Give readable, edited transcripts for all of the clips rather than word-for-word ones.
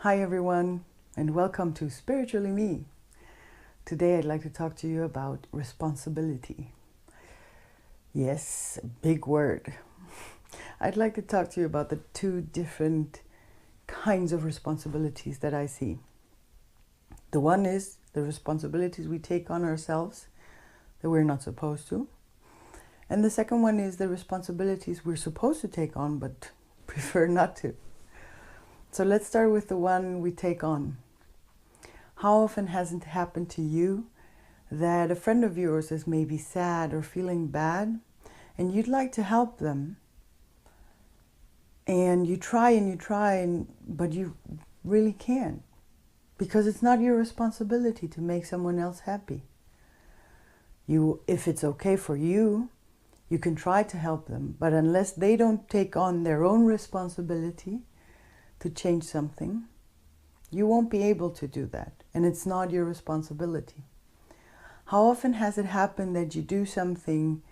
Hi everyone, and welcome to Spiritually Me. Today I'd like to talk to you about responsibility. Yes, big word. I'd like to talk to you about the two different kinds of responsibilities that I see. The one is the responsibilities we take on ourselves that we're not supposed to. And the second one is the responsibilities we're supposed to take on but prefer not to. So let's start with the one we take on. How often has it happened to you that a friend of yours is maybe sad or feeling bad and you'd like to help them, and you try, but you really can't, because it's not your responsibility to make someone else happy. If it's okay for you, you can try to help them, but unless they don't take on their own responsibility to change something, you won't be able to do that, and it's not your responsibility. How often has it happened that you do something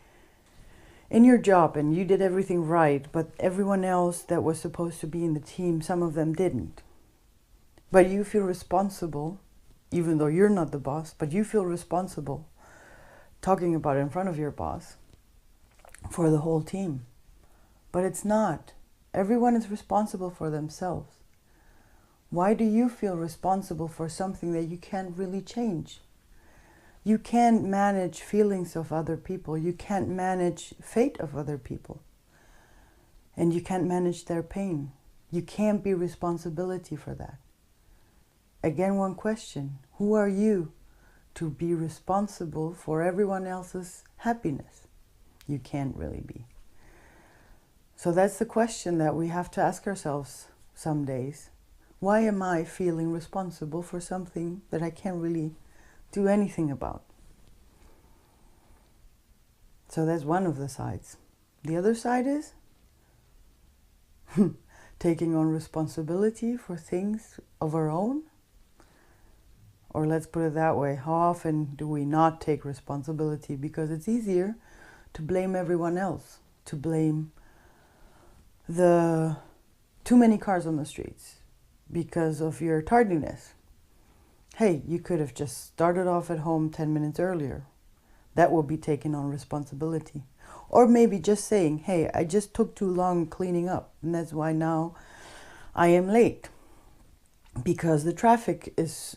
in your job and you did everything right, but everyone else that was supposed to be in the team, some of them didn't? But you feel responsible, even though you're not the boss, but you feel responsible talking about it in front of your boss for the whole team. But it's not. Everyone is responsible for themselves. Why do you feel responsible for something that you can't really change? You can't manage feelings of other people. You can't manage fate of other people. And you can't manage their pain. You can't be responsibility for that. Again, one question. Who are you to be responsible for everyone else's happiness? You can't really be. So that's the question that we have to ask ourselves some days. Why am I feeling responsible for something that I can't really do anything about? So that's one of the sides. The other side is taking on responsibility for things of our own. Or let's put it that way, how often do we not take responsibility because it's easier to blame everyone else, to blame the too many cars on the streets because of your tardiness. Hey, you could have just started off at home 10 minutes earlier. That will be taking on responsibility. Or maybe just saying, hey, I just took too long cleaning up, and that's why now I am late. Because the traffic is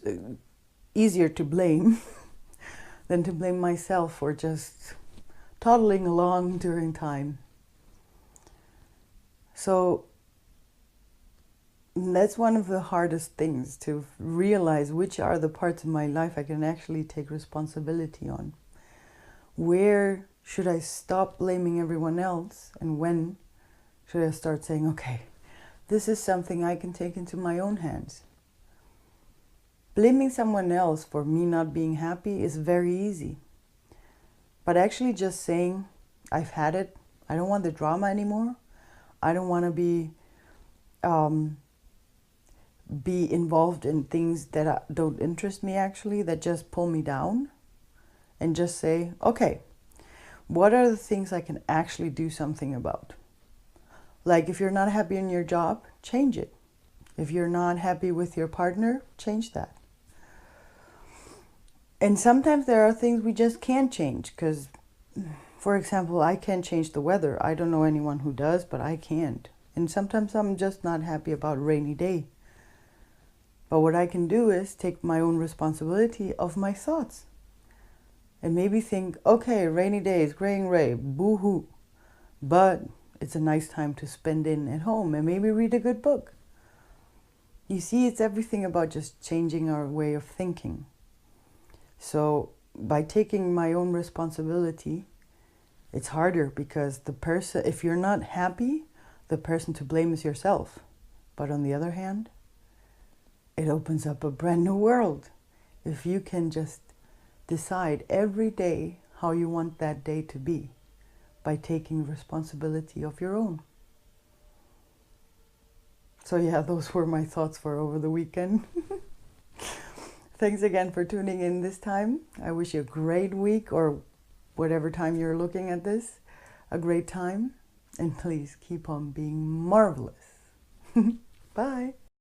easier to blame than to blame myself for just toddling along during time. So that's one of the hardest things, to realize which are the parts of my life I can actually take responsibility on. Where should I stop blaming everyone else, and when should I start saying, okay, this is something I can take into my own hands. Blaming someone else for me not being happy is very easy. But actually just saying, I've had it, I don't want the drama anymore, I don't want to be involved in things that don't interest me actually, that just pull me down, and just say, okay, what are the things I can actually do something about? Like if you're not happy in your job, change it. If you're not happy with your partner, change that. And sometimes there are things we just can't change because, for example, I can't change the weather. I don't know anyone who does, but I can't. And sometimes I'm just not happy about a rainy day. But what I can do is take my own responsibility of my thoughts. And maybe think, okay, rainy days, gray, boo-hoo. But it's a nice time to spend at home and maybe read a good book. You see, it's everything about just changing our way of thinking. So by taking my own responsibility, it's harder because if you're not happy, the person to blame is yourself. But on the other hand, it opens up a brand new world. If you can just decide every day how you want that day to be by taking responsibility of your own. So yeah, those were my thoughts for over the weekend. Thanks again for tuning in this time. I wish you a great week, or whatever time you're looking at this, a great time. And please keep on being marvelous. Bye.